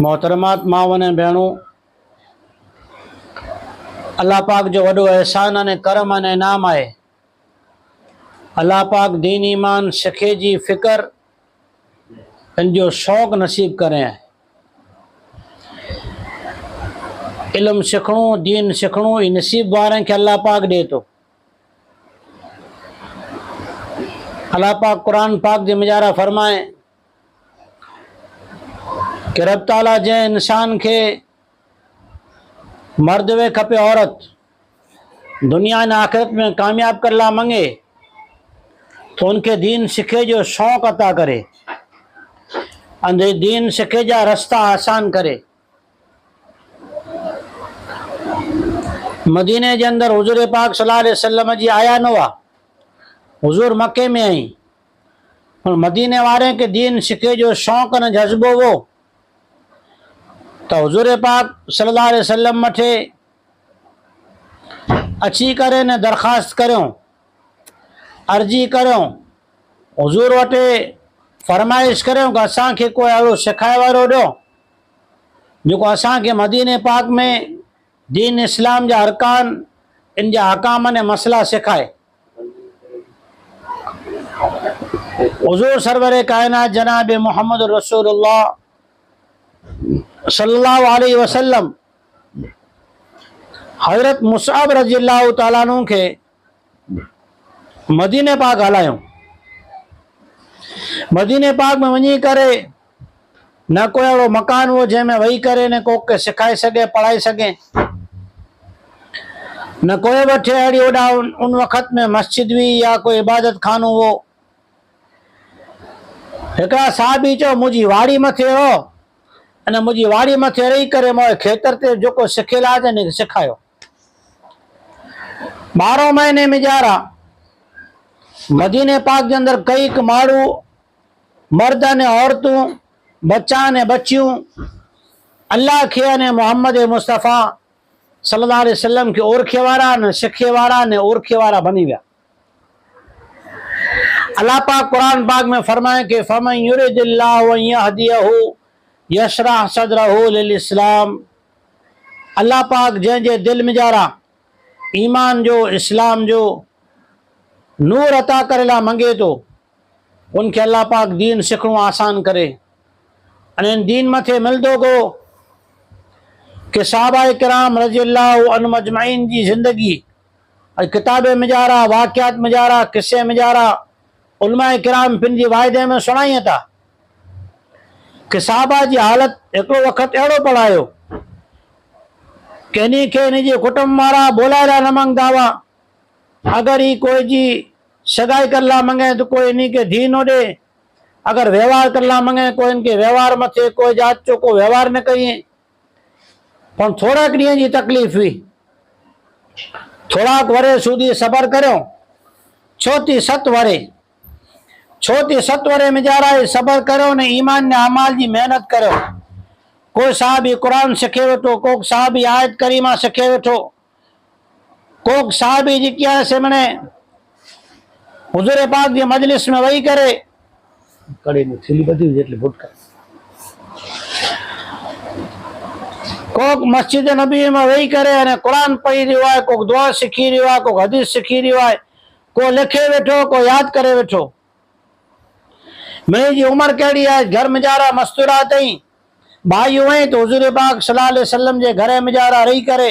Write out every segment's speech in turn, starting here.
मोहतरमात मावन भेणों, अल्लाह पाक जो वॾो एहसान अने करम अने इनाम आहे। अल्लाह पाक दीन ईमान सिखे जी फिकर इन जो शौक़ नसीब करे आहे। इल्म सिखणो, दीन सिखणो ई नसीब वारनि खे अल्लाह पाक ॾे थो। अल्लाह पाक कुरान पाक जे मुजारा फरमाए कि रब ताला जंहिं इंसान के मर्द वे खपे औरत दुनिया ने आखिरत में कामयाब करला मंगे तो उनके दीन सिखे जो शौक़ अता करे, अंदर दीन सिखे जा रास्ता आसान करे। मदीने के अंदर हुजूर पाक सल्लल्लाहु अलैहि वसल्लम जी आया न हुआ। हुजूर मक्के में आई, और मदीने वाले के दीन सिखे जो शौक़ न जज्बो वो तो हुजूर पाक सल्लल्लाहु अलैहि वसल्लम मथे अची करे ने दरखास्त करियो, अर्जी करियो, हुजूर वटे फरमाइश करियो कि असांखे कोई अहिड़ो सिखाए वारो ॾियो जेको असांखे मदीने पाक में दीन इस्लाम जा अरकान, इन जा हकाम ने मसला सिखाए। हुजूर सरवर कायनात जनाब मोहम्मद रसूलुल्लाह सल्लल्लाहु अलैहि वसल्लम हजरत मुसअब रज़ियल्लाहु ताला अन्हु के मदीने पाक हलायो। मदीने पाक में वही करे न कोई अहिड़ो मकान हो जंहिंमें वही करे ने को के सिखाए सके, पढ़ाई सके, न कोई वठे अहिड़ी ओॾा उन वक़्त में मस्जिद हुई या कोई इबादत खानो हो। हिकिड़ा साहबी चयो मुंहिंजी वाड़ी मथे हो अने मुंहिंजी वाड़ी मथे रही करे मोए खेतर ते जेको सिखियल आहे ने सिखायो। 12 महीने मुजारा मदीने पाक के अंदर कई माण्हू मर्द ने औरतूं, बच्चा ने बच्चियों अल्लाह खे ने मोहम्मद मुस्तफ़ा सल्लल्लाहु अलैहि वसल्लम के ओरखे वारा ने सिखे वारा ने ओरखे वारा बनी विया। अल्लाह पाक कुरान पाक में फरमाए कि फमन युरिदिल्लाहु अन यहदियहु यशरह सदरहु लिल इस्लाम। अल्लाह पाक जंहिंजे दिल में जारा ईमान जो, इस्लाम जो नूर अता करेला मंगे तो उनके अल्लाह पाक दीन सिखणो आसान करे। अने दीन मथे मिलदो को कि साहबा किराम रज़ियल्लाहु अन्हुम अजमईन जी जिंदगी किताबे मिजारा, वाक़ियात मिजारा, किस्से मिजारा उलमा किराम पिन जी वायदे में सुनाई था कि साहबा जी हालत हिकिड़ो वक़्त अहिड़ो पढ़ायो कि इन खे इन जे कुटुंब वारा बोलाए न मंगदा हुआ। अगर ही कोई जी सगाई करला मंगे तो कोई इन के धी न ॾे, अगर व्यवहार करला मंगे कोई इनके व्यवहार मथे कोई जात जो को व्यवहार न करिए। पर थोड़ा ॾींहं जी तकलीफ़ हुई, थोड़ा वरे सूदी सबर करो, छोती 7 वरे में जा रहा सबर करो ने ईमान ने अमाल जी मेहनत करो। कोई साहबी कुरान सिखे वेठो, कोक साहबी आयत करीमा सिखे वेठो, कोक साहबी जी क्या से मने हुजूर पाक जी मजलिस में वही करे कड़ी में थीली बधी जेटली भुटका, कोक मस्जिद नबी में वही करे अने कुरान पढ़ी रहियो आहे, कोक दुआ सिखी रहियो आहे, कोक हदीस सिखी रहियो आहे, को लिखे वेठो, को याद करे वेठो। मिड़ी जी उम्र कहिड़ी आहे, घर मुजारा मस्तूरात आई भाई हुए तो हुजूर पाक सल्लल्लाहु अलैहि वसल्लम जे घर मुजारा रही करे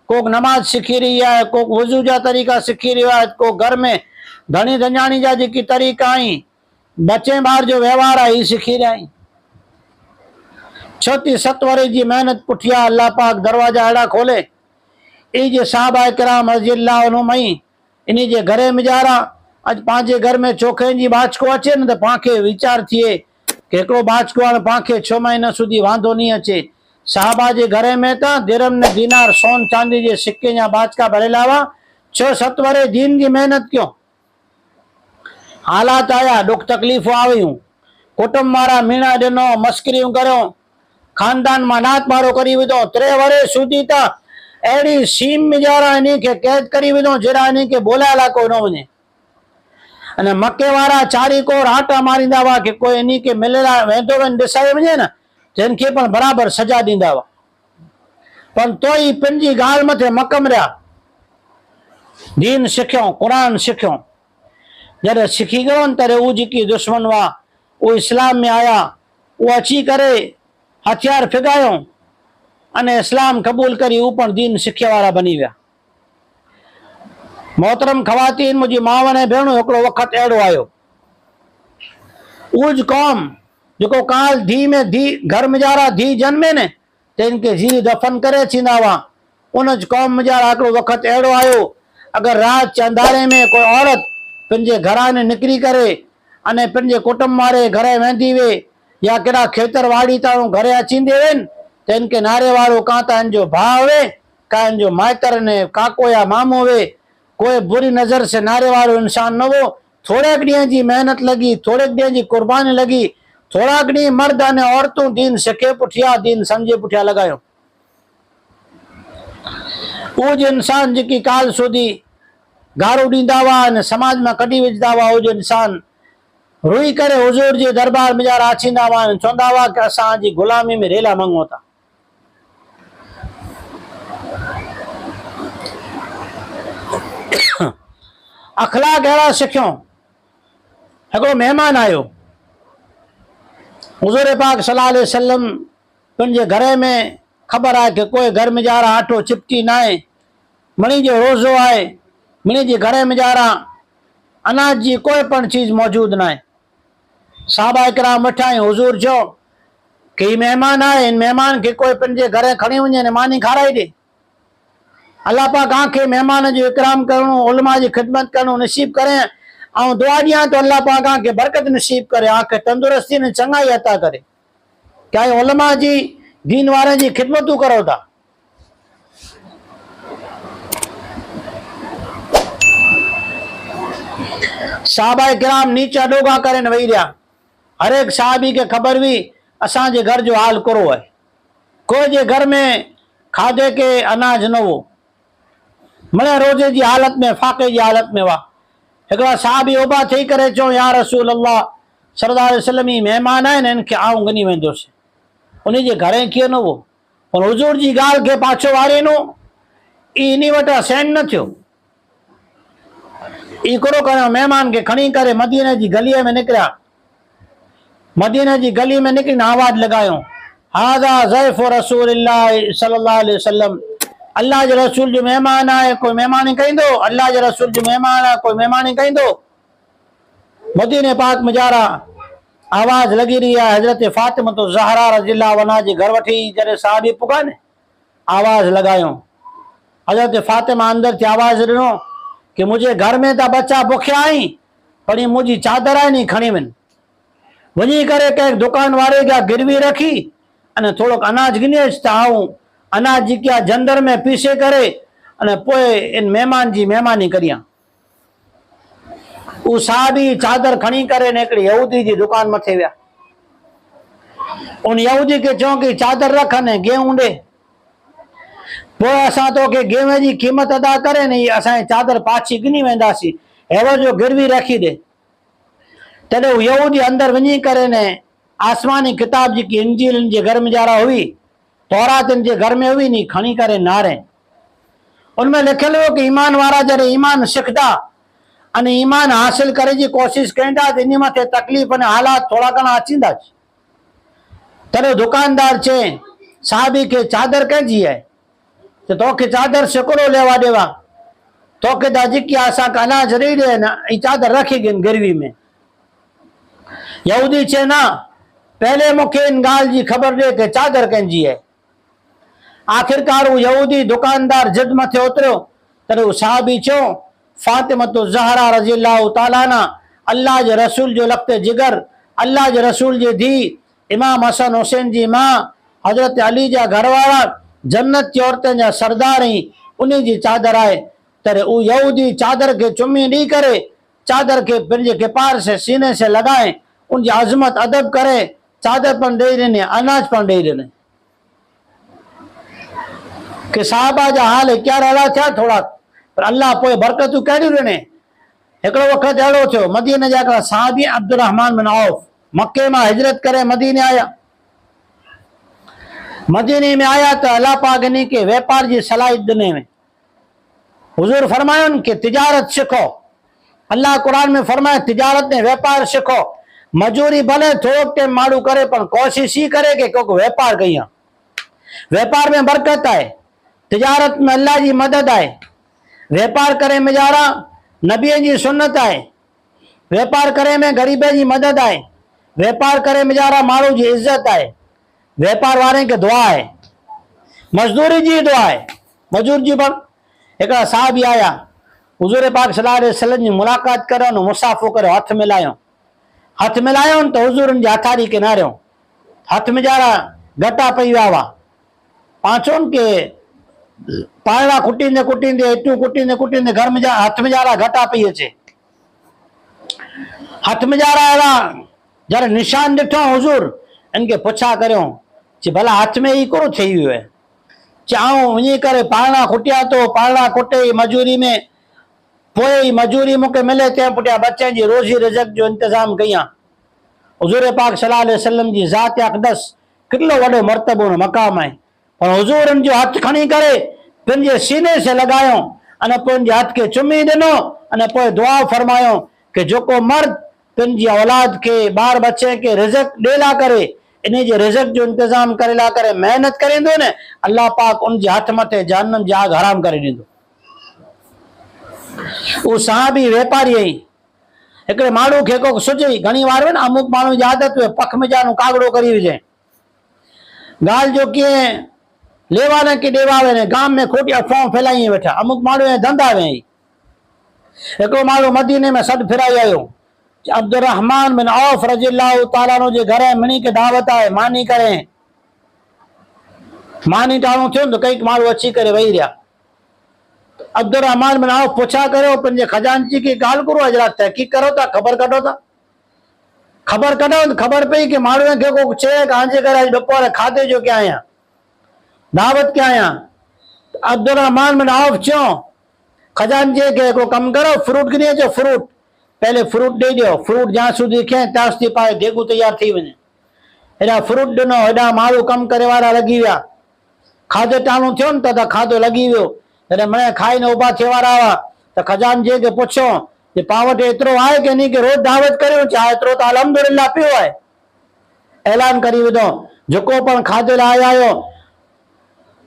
कोक नमाज सिखी रही है, कोक वज़ू जा तरीक़ा सिखी रहियो आहे, को घर में धणी धंजाणी जा जेकी तरीक़ा आहिनि बचे ॿार जो व्यवहार आहे ही सिखी रहिया आहिनि। 36 वरे जी मेहनत पुठिया अल्लाह पाक दरवाजा अहिड़ा खोले ई जे साहबा किराम रज़ियल्लाहु अन्हुम इन जे घरे मुजारा अज पंहिंजे घर में चोखनि जी बाचको अचे न त पांखे वीचार थिए कि हिकिड़ो बाचको हाणे पांखे 6 महीना सुधी वांधो नहीं अचे। साहबा जे घरे में त दिरम ने दीनार सोन चांदी जे सिक्के जा बाचका भरेला हुआ। 6-7 वरे दीन की मेहनत क्यों, हालात आया, दुख तकलीफ़ूं आयूं, कुटुंब वारा मीणा ॾिनो, मस्करियूं करियो, खानदान मां नात मारो करी विधो। 3 वरे सुधी त अहिड़ी सीम मुजारा इन खे कैद करी विधो जहिड़ा इन खे बोलाए लाको न वञे। अने मके वारा चारी कोर आटा मारींदा हुआ कि कोई इन खे मिलंदा वेंदो वञ ॾिसाए वञे न, जिन खे पण बराबर सजा ॾींदा हुआ, पर तो ई पंहिंजी ॻाल्हि मथे मकम रहिया। दीन सिखियो, क़ुरान सिखियो, जॾहिं सिखी गयो न तॾहिं उहो जेकी दुश्मन हुआ उहो इस्लाम में आया, उहो अची करे हथियार फिगायो अने इस्लाम क़बूल करी उहो पण दीन सिखिया वारा बनी विया। मोहतरम ख़वातीन, मुंहिंजी माउ ने भेणो, हिकिड़ो वक़्तु अहिड़ो आयो, उज कौम जेको काल धी में धी घर मुजारा धी जन्मे न त इनके ज़ी दफ़न करे थींदा हुआ, उन कौम मुजारा हिकिड़ो वक़्तु अहिड़ो आयो, अगर रात अंधारे में कोई औरत पंहिंजे घरां निकिरी करे अने पंहिंजे कुटुंब वारे घरे वेंदी वे या कहिड़ा खेतर वाड़ी ताणो घरे अचींदे वे त इनके नारे वारो कां त इन जो भाउ हुए, का इन जो माइतर ने काको या मामो हुए, कोई बुरी नज़र से नारे वारो इंसान न हो। थोड़े ॾींहं जी मेहनत लगी, थोड़े ॾींहं जी कुर्बानी लगी, थोड़ा ॾींहं मर्द अने औरतूं दीन सिखे पुठिया दीन समझे पुठिया लगायो। उहो जो इंसान जेकी काल सुधी गारो ॾींदा हुआ अने समाज में कढी विझंदा हुआ, उहो जो इंसान रोई करे हुजूर जे दरबार में मुजारा अचींदा हुआ, चवंदा हुआ कि असां जी गुलामी में रेला मंगूं था। अखलाक अहिड़ा सिखियो। हिकिड़ो महिमान आयो, हुजूर पाक सल्लल्लाहु अलैहि वसल्लम पंहिंजे घरे में ख़बर आहे कि कोई घर मुजारा आटो चिपटी न आहे, मणी जो रोज़ो आहे, मणी जे घरे मुजारा अनाज जी कोई पण चीज़ मौजूद न आहे। साहबा किराम वेठा आहियूं, हुजूर चयो कि ही महिमान आहे, इन महिमान खे कोई पंहिंजे घरे खणी वञे ने मानी खाराए ॾे। अल्लाह पाक आंखे मेहमान जो इकराम करणो, उलमा जी ख़िदमत करणो नसीब करे ऐं दुआ ॾियां तो अल्लाह पाक आंखे बरकत नसीब करे, आंखे तंदुरुस्ती ने चङाई अता करे। क्या उलमा जी दीन वारे जी ख़िदमतूं करो था। साहबा किराम नीचा डोगा करे न वेही रहिया। हर एक साहबी के खबर हुई असांजे घर जो हाल करो है, कोई जे घर में खाधे के अनाज न हो, मने रोजे जी हालत में फाके जी हालत में हुआ। हिकिड़ा साहबी उभा थी करे चयो, या रसूल अल्लाह सल्लल्लाहु अलैहि वसल्लम ही महिमान आहिनि, इनखे आऊं ॻनी वेंदुसि। उन जे घरे कीअं न हो, पर हुजूर जी ॻाल्हि खे पाछो वारीनो इन वटां सहन न थियो। हिकिड़ो कयो महिमान खे खणी करे मदीने जी गलीअ में निकिरिया। मदीने जी गली में निकिरी आवाज़ लगायो, हाज़ा ज़ैफ़ु रसूलिल्लाह सल्लल्लाहु अलैहि वसल्लम, अल्लाह जे रसूल जो मेहमान आहे, कोई मेहमानी कईंदो। अल्लाह जे रसूल जो मेहमान आहे, कोई मेहमानी कईंदो। मदीने पाक मुजारा आवाज़ लगी रही है। हज़रत फातिमा तो ज़हरा रज़ियल्लाहु अन्हा जे घर वठी जॾहिं साहबी पुगा ने आवाज़ लगायो, हज़रत फातिमा अंदर थी आवाज़ ॾिनो कि मुझे घर में त बच्चा बुखिया आई, पर मुझी चादर आहे नी खणी वञ। वञी करे कंहिं दुकान वारे जा गिरवी रखी अने थोड़ो अनाज गिनी अच त आऊं अनाज जी क्या जंदर में पीसे करे अने पोइ इन मेहमान जी मेहमानी करियां। उ साहबी चादर खणी करे ने हिकिड़ी यहूदी जी दुकान मथे विया। उन यहूदी के चयो कि चादर रख ने गेहूं ॾे, पोइ असां तोखे गेहूं जी क़ीमत अदा करे ने असांजी चादर पाछी गिनी वेंदासीं, हेड़ो जो गिरवी रखी ॾे। तॾहिं हू यहूदी अंदर वञी करे ने आसमानी किताब जेकी इंजील जे घर मुजारा हुई, तौरात जे घर में हुई नी, खणी करे नारे उनमें लिखियल हो कि ईमान वारा जॾहिं ईमान सिखदा અને ઈમાન હાસિલ કરે जी कोशिश कईंदा त इन मथे तकलीफ़ अने हालात थोड़ा घणा अचींदा ज। तॾहिं दुकानदार चए साहबी खे चादर कंहिंजी आहे त तोखे चादर शिकिरो लेवा ॾेवा तोखे त अॼु असांखे अनाज ॾेई ॾे न ई चादर रखी गिन गिरवी में। यहूदी चए न पहले मूंखे इन ॻाल्हि जी ख़बर ॾे कि चादर कंहिंजी आहे। आख़िरकार हू यहूदी दुकानदार जिद मथे उतरियो तॾहिं हू साहबी चयो फातिमतु ज़हरा रज़ी अल्लाहु ताला अन्हा अल्लाह जे रसूल जो लख़्ते जिगर अल्लाह जे रसूल जी धी इमाम हसन हुसैन जी मां हज़रत अली जा घरवारा जन्नत जी औरतुनि जा सरदार ऐं उन जी चादर आहे। तॾहिं हू यहूदी चादर खे चुमी ॾेई करे चादर खे पंहिंजे किपार से सीने से लॻाए उनजी अज़मत अदब करे चादर पण ॾेई ॾिने अनाज पण ॾेई ॾिने कि साहबा जा हाल क्यारा अहिड़ा थिया थोड़ा पर अल्लाह पोइ बरकतूं कहिड़ियूं ॾिने। हिकिड़ो वक़्तु अहिड़ो थियो मदीने जा हिकिड़ा साहबी अब्दुर्रहमान बिन औफ मके मां हिजरत करे मदीने आया। मदीने में आया तो अल्लाह पाक इन्हीं के व्यापार जी सलाहियत ॾिने में हुजूर फरमायो कि तिजारत सिखो। अल्लाह कुरान में फरमाए तिजारत में व्यापार सिखो। मजूरी भले थोड़ो टाइम माण्हू करे पर कोशिश ही करे कि को व्यापार कयां। व्यापार में बरकत है तिजारत में अल्लाह जी मदद है। व्यापार करे मिजारा नबी जी सुन्नत है। व्यापार करे में गरीब जी मदद है। व्यापार करे मिजारा माण्हू जी इज्जत है। व्यापार वारे के दुआ है मजदूरी जी दुआ है मजूर जी पण। हिकिड़ा साहबी आया हुजूर पाक सल्लल्लाहु अलैहि वसल्लम जी मुलाकात करो न मुसाफ़ो करो हथ मिलायो तो हुजूर जी हथारी किनारियो हथ मिजारा घटा पई विया हुआ पांचों के पायड़ा कुटींदे कुटींदे इटू कुटींदे कुटींदे घर में हथ मिजारा घटा पई अचे। हथ मिजारा अहिड़ा जरा निशान ॾिठो हुजूर इनके पुछा करियो चे भला हथ में ही कोन थी वियो है चाऊं वञी करे पायड़ा कुटिया तो पायड़ा कुटे मजूरी में पोइ मजूरी मूंखे मिले ते पुटिया बच्चे जी रोज़ी रिज़क जो इंतजाम कयां। हुजूर पाक सल्लल्लाहु अलैहि वसल्लम जी ज़ात अक़दस किलो वॾो मर्तबो मक़ाम है पर हुजूर जो हथ खणी करे पंहिंजे सीने से लगायो अने पोइ उनजे हथ के चुमी ॾिनो अने पोइ दुआ फरमायो कि जेको मर्द पंहिंजी औलाद के बार बच्चे के रिज़क ॾेला करे इन जे रिज़क जो इंतजाम करेला करे मेहनत करींदो न अल्लाह पाक उनजे हथ मथे जहन्नम जी आग हराम करे ॾींदो। वो साहबी व्यापारी आई हिकिड़े माण्हू खे को सुझी घणी बार न अमुक माण्हू जी आदत हुए पख में जानो कागड़ो करी विझे ॻाल्हि जो कीअं लेवा न की ॾेवा वञे गांव में खोटी अफ़वाहूं फैलाई वेठा अमुक माण्हू जा धंधा वेई। हिकिड़ो माण्हू मदीने में सॾु फिराई आयो अब्दुर्रहमान बिन औफ रज़ी अल्लाहु ताला अन्हु जे घर मिणी के दावत आहे मानी करे मानी टाणो थियो तो कई माण्हू अची करे वेही रहिया। अब्दुर्रहमान बिन औफ पुछा करो पंहिंजे खजानची की ॻाल्हि करो अजरा तहक़ीक़ करो था ख़बर कढो था ख़बर पई कि माण्हू खे को चए कांजे करे अॼु बपोर खाधे जो क्या आहियां दावत क्या आहियां। अब्दुर्रहमान बिन औफ चयो खजानची के को कम करो फ्रूट गिनी अचो फ्रूट पहले फ्रूट ॾेई ॾियो फ्रूट जहाँ सूदी खे त्यास थी पाए देगू तैयार थी वञे। हेॾा फ्रूट ॾिनो हेॾा माण्हू कमु करे वारा लॻी विया खाधो टाणो थियो न त खाधो लॻी वियो जॾहिं मणे खाई न उभा थिए वारा हुआ त खजानची खे पुछो कि पां वटि एतिरो आहे कि नी कि रोज़ दावत करियो छा एतिरो त अल्हम्दुलिल्लाह पियो आहे। ऐलान करी विधो जेको पण खाधे लाइ आयो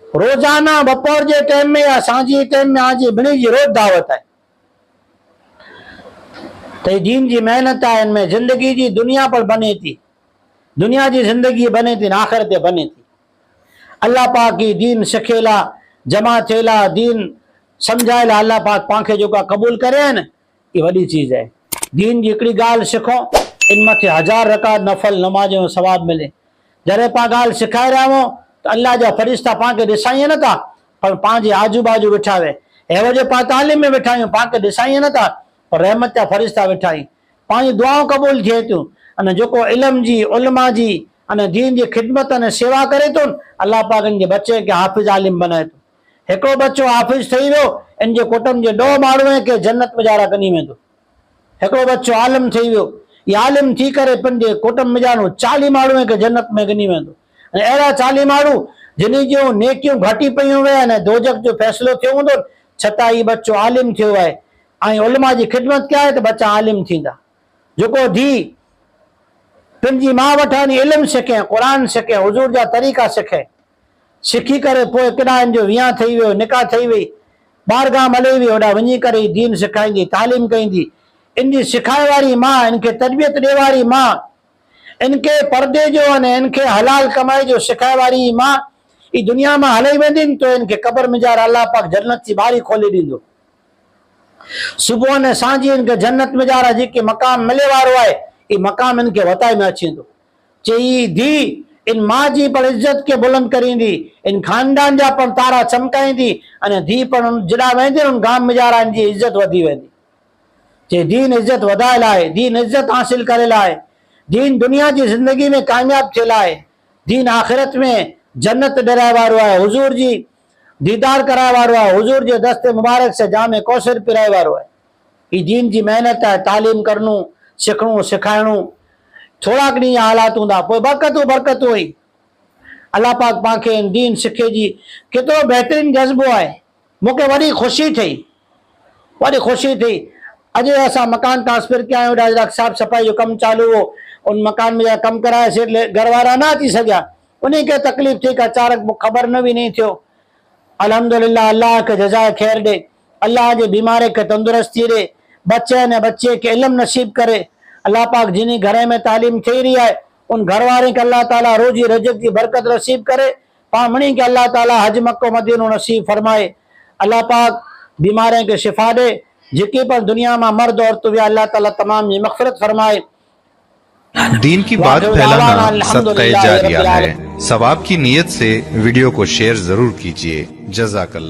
रोजाना बपोर जे टाइम में या सांझी टाइम में आज ॿिन्ही जी रोज़ दावत है। तो दीन जी मेहनत है इनमें जिंदगी जी दुनिया पर बने थी दुनिया की जिंदगी बने थी आखिरत बने थी। अल्लाह पाक की दीन सिखेला जमा थिएला दीन समझाएला अल्लाह पाक पांखे जो का कबूल करे न ये वॾी चीज है। दीन जी हिकिड़ी ॻाल्हि सिखो इन मथे 1000 रकात नफल नमाज जो सवाब मिले। जॾहिं पां ॻाल्हि सिखाए रहिया आहियूं त अल्लाह जा फरिश्ता पांखे ॾिसाईं नथा पर पंहिंजे आजू बाजू वेठा हुए अहिड़ो जे पां तालीम में वेठा आहियूं पांखे ॾिसाईं नथा पर रहमत जा फरिश्ता वेठा आहिनि पंहिंजी दुआऊं क़बूल थिए थियूं अने जेको इल्म जी उलमा जी अने दीन जी ख़िदमत अने सेवा करे थो अल्लाह पाक इन जे बच्चे खे हाफ़िज़ आलिम बनाए थो। हिकिड़ो बच्चो हाफ़िज़ ठही वियो इन जे कुटुंब जे 2 माण्हू खे जन्नत में जारा कनी वेंदो। हिकिड़ो बच्चो आलिम थी वियो या आलिम थी करे पंहिंजे कुटुंब में जानो 40 माण्हू खे जन्नत में गिनी वेंदो। ऐं अहिड़ा 40 माण्हू जिन जूं नेकियूं घटी पयूं हुए अने दोजख जो फ़ैसिलो थियो हूंदो छतां ही बच्चो आलिम थियो आहे ऐं उलमा जी ख़िदमत कया त बच्चा आलिम थींदा। जेको धीउ पंहिंजी माउ वटां इल्मु सिखे, क़ुर सिखे, हुज़ूर जा तरीक़ा सिखे, सिखी करे पोइ केॾा हिन जो वियांह ठही वियो, निकाह ठही वई, ॿारगाह हले वई, होॾा वञी करे दीन सेखारींदी, तालीम कंदी। इन जी सिखाए वारी माउ, इनखे तरबियत ॾिए वारी माउ, इनके पर्दे जो अने इनखे हलाल कमाई जो सिखाए वारी मां ई दुनिया में हलाई वेंदी तो इनके कब्र में जार अल्लाह पाक जन्नत की बारी खोले ॾींदो। सुबुह ने सांझी इनके जन्नत में जार जेके मकाम मिले वारो आहे ई मकाम इनके वताए में अची वेंदो। चई धी इन मां जी पर इज्जत के बुलंद करींदी, इन खानदान जा पर तारा चमकाईंदी अने धी पर जॾा वेंदी उन गाम में जार इनजी इज्जत वधी वेंदी। चई दीन इज्जत वधाए लाए, दीन इज्जत हासिल करे लाए, दीन दुनिया की जिंदगी में कामयाब थे लाए, दीन आखिरत में जन्नत डराए वारो है, हुजूर जी दीदार कराए वारो है, हुजूर जे दस्ते मुबारक से जामे कौसर पिराए वारो है। ई दीन जी मेहनत है, तालीम करनू, सिखणू, सिखाइणू। थोड़ा डी हालात हूंदा पोइ बरकत हुई। अल्लाह पाक पाके दीन सिखे जी केतिरो बेहतरीन जज्बो है। मूंखे वॾी खुशी थी, वॾी खुशी थी। अॼु असां मकान ट्रांसफर किया आहियूं, ॾाढा साफ़ सफ़ाई जो कमु चालू हो, उन मकान में कम कराए से घर वारा ना अची सकिया, उन्हीं के तकलीफ थी, अचानक खबर न भी नहीं थियो। अल्हम्दुलिल्लाह, अल्लाह के जज़ाए खैर दे, अल्लाह जे बीमारे के तंदुरुस्ती दे, बच्चे ने बच्चे के इल्म नसीब करे। अल्लाह पाक जिन्हीं घरे में तालीम थी रही है उन घर वाले के अल्लाह ताला रोजी रजक की बरकत नसीब करे। पामणी के अल्लाह ताला हज मक्को मदीनो नसीब फरमाए। अल्लाह पाक बीमारे के शिफा दे, जिकी पर दुनिया में मर्द औरत हुआ अल्लाह ताला तमाम की मग़फ़िरत फरमाए। दीन की बात फैलाना सदक़े जारिया है। सवाब की नीयत से वीडियो को शेयर जरूर कीजिए। जज़ाकल्लाह।